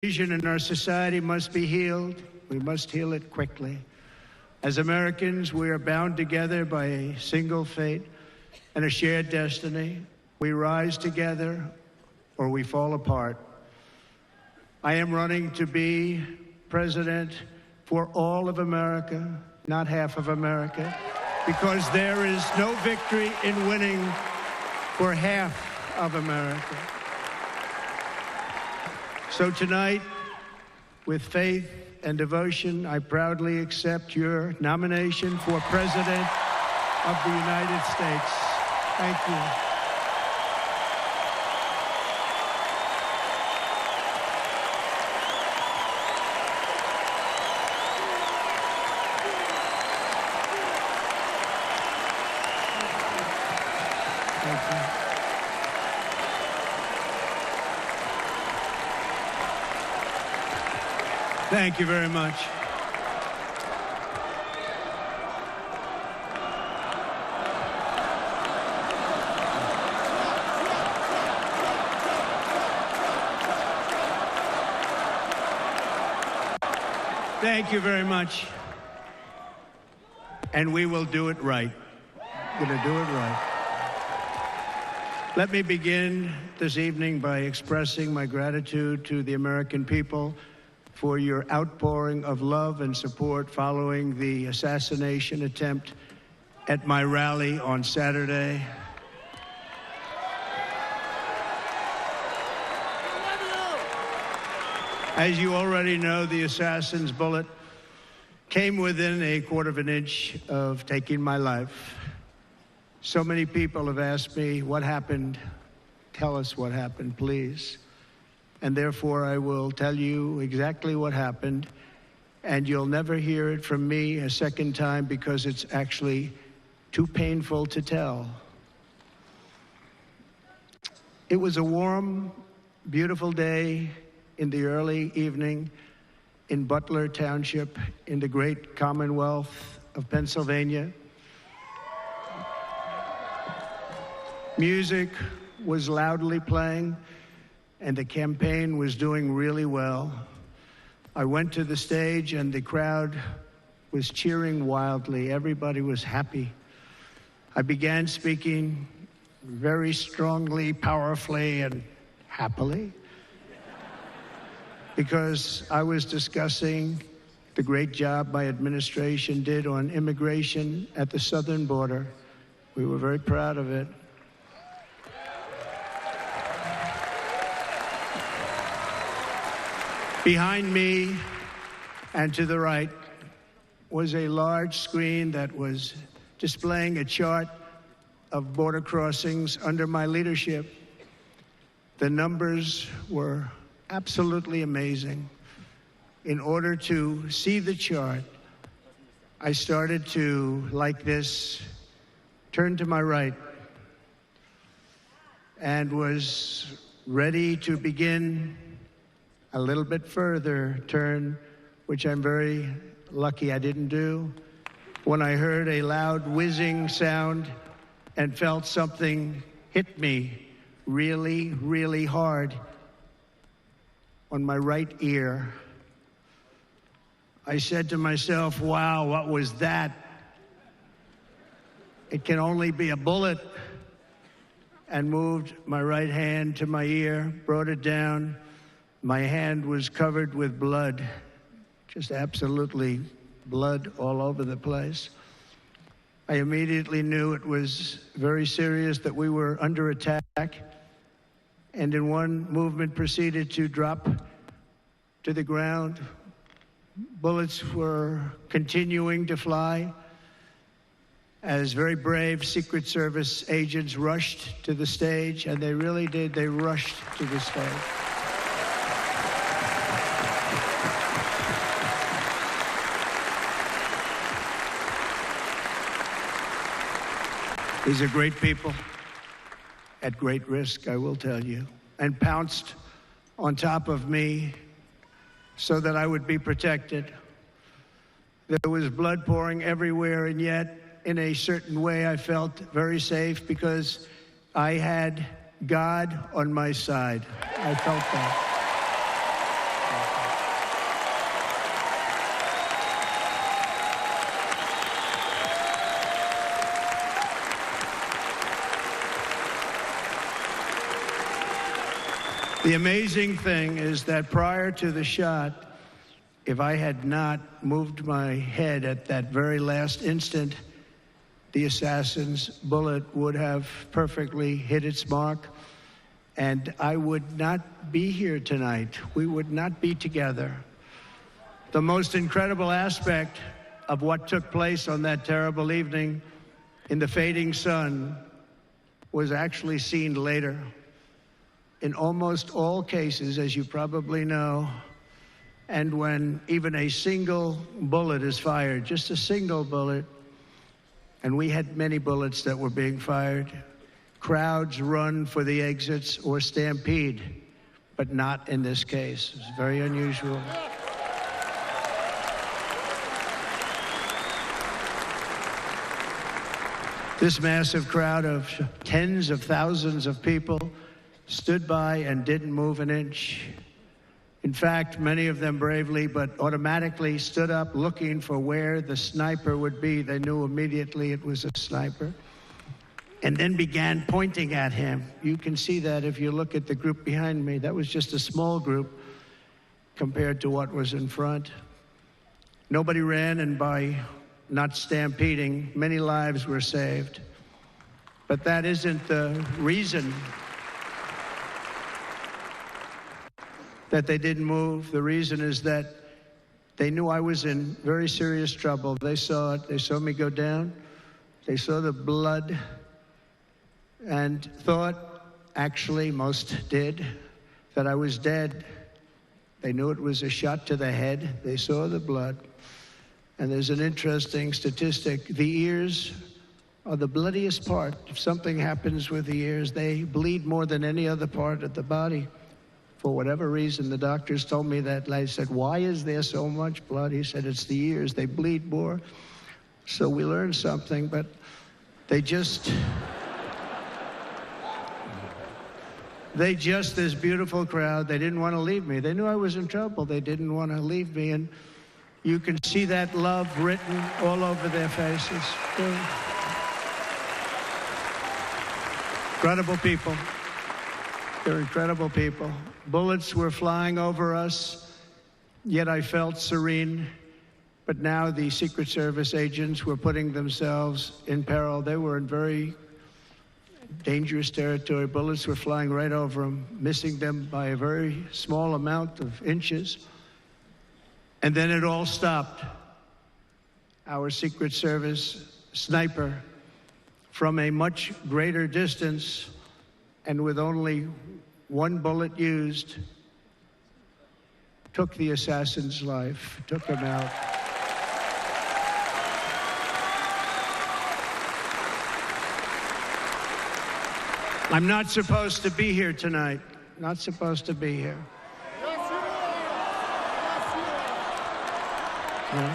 division in our society must be healed. We must heal it quickly. As Americans, we are bound together by a single fate and a shared destiny. We rise together or we fall apart. I am running to be president for all of America, not half of America, because there is no victory in winning for half of America. So tonight, with faith and devotion, I proudly accept your nomination for President of the United States. Thank you. Thank you very much. Thank you very much. And we will do it right. We're going to do it right. Let me begin this evening by expressing my gratitude to the American people for your outpouring of love and support following the assassination attempt at my rally on Saturday. As you already know, the assassin's bullet came within a quarter of an inch of taking my life. So many people have asked me, what happened? Tell us what happened, please. And therefore, I will tell you exactly what happened, and you'll never hear it from me a second time because it's actually too painful to tell. It was a warm, beautiful day in the early evening in Butler Township in the great Commonwealth of Pennsylvania. Music was loudly playing, and the campaign was doing really well. I went to the stage, and the crowd was cheering wildly. Everybody was happy. I began speaking very strongly, powerfully, and happily, because I was discussing the great job my administration did on immigration at the southern border. We were very proud of it. Behind me and to the right was a large screen that was displaying a chart of border crossings under my leadership. The numbers were absolutely amazing. In order to see the chart, I started to, like this, turn to my right and was ready to begin a little bit further turn, which I'm very lucky I didn't do, when I heard a loud whizzing sound and felt something hit me really, really hard on my right ear. I said to myself, wow, what was that? It can only be a bullet. And moved my right hand to my ear, brought it down. My hand was covered with blood, just absolutely blood all over the place. I immediately knew it was very serious, that we were under attack, and in one movement proceeded to drop to the ground. Bullets were continuing to fly as very brave Secret Service agents rushed to the stage, and they really did. They rushed to the stage. These are great people at great risk, I will tell you, and pounced on top of me so that I would be protected. There was blood pouring everywhere, and yet, in a certain way, I felt very safe because I had God on my side. I felt that. The amazing thing is that prior to the shot, if I had not moved my head at that very last instant, the assassin's bullet would have perfectly hit its mark, and I would not be here tonight. We would not be together. The most incredible aspect of what took place on that terrible evening in the fading sun was actually seen later. In almost all cases, as you probably know, and when even a single bullet is fired, just a single bullet, and we had many bullets that were being fired, crowds run for the exits or stampede, but not in this case. It's very unusual. This massive crowd of tens of thousands of people stood by and didn't move an inch. In fact, many of them bravely but automatically stood up looking for where the sniper would be. They knew immediately it was a sniper, and then began pointing at him. You can see that if you look at the group behind me. That was just a small group compared to what was in front. Nobody ran, and by not stampeding, many lives were saved. But that isn't the reason that they didn't move. The reason is that they knew I was in very serious trouble. They saw it. They saw me go down. They saw the blood and thought, actually most did, that I was dead. They knew it was a shot to the head. They saw the blood. And there's an interesting statistic. The ears are the bloodiest part. If something happens with the ears, they bleed more than any other part of the body. For whatever reason, the doctors told me that. I said, why is there so much blood? He said, it's the ears. They bleed more. So we learned something, but they just, this beautiful crowd, they didn't want to leave me. They knew I was in trouble. They didn't want to leave me. And you can see that love written all over their faces. Incredible people. They're incredible people. Bullets were flying over us, yet I felt serene. But now the Secret Service agents were putting themselves in peril. They were in very dangerous territory. Bullets were flying right over them, missing them by a very small amount of inches. And then it all stopped. Our Secret Service sniper, from a much greater distance and with only one bullet used, took the assassin's life, took him out. I'm not supposed to be here tonight. Not supposed to be here. No.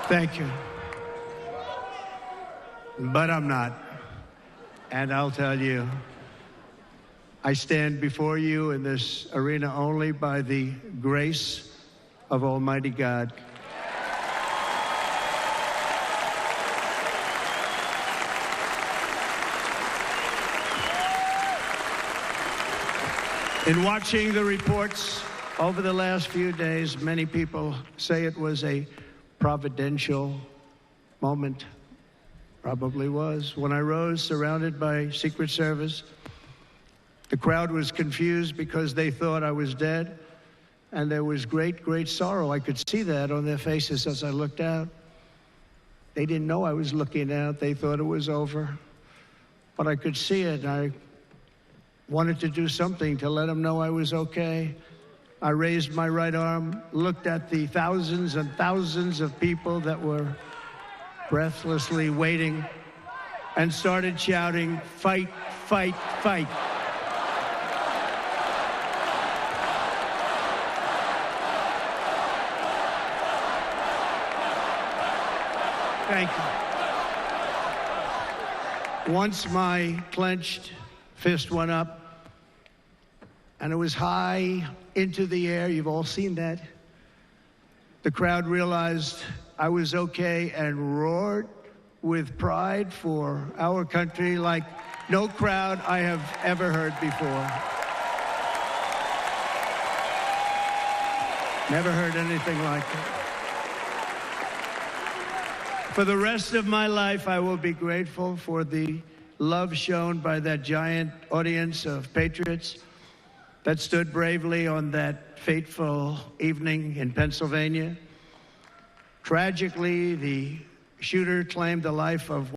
Thank you. But I'm not. And I'll tell you, I stand before you in this arena only by the grace of Almighty God. In watching the reports over the last few days, many people say it was a providential moment. Probably was. When I rose, surrounded by Secret Service, the crowd was confused because they thought I was dead, and there was great, great sorrow. I could see that on their faces as I looked out. They didn't know I was looking out. They thought it was over. But I could see it, and I wanted to do something to let them know I was okay. I raised my right arm, looked at the thousands and thousands of people that were breathlessly waiting, and started shouting, "Fight, fight, fight." Thank you. Once my clenched fist went up, and it was high into the air. You've all seen that. The crowd realized I was okay and roared with pride for our country like no crowd I have ever heard before. Never heard anything like it. For the rest of my life, I will be grateful for the love shown by that giant audience of patriots that stood bravely on that fateful evening in Pennsylvania. Tragically, the shooter claimed the life of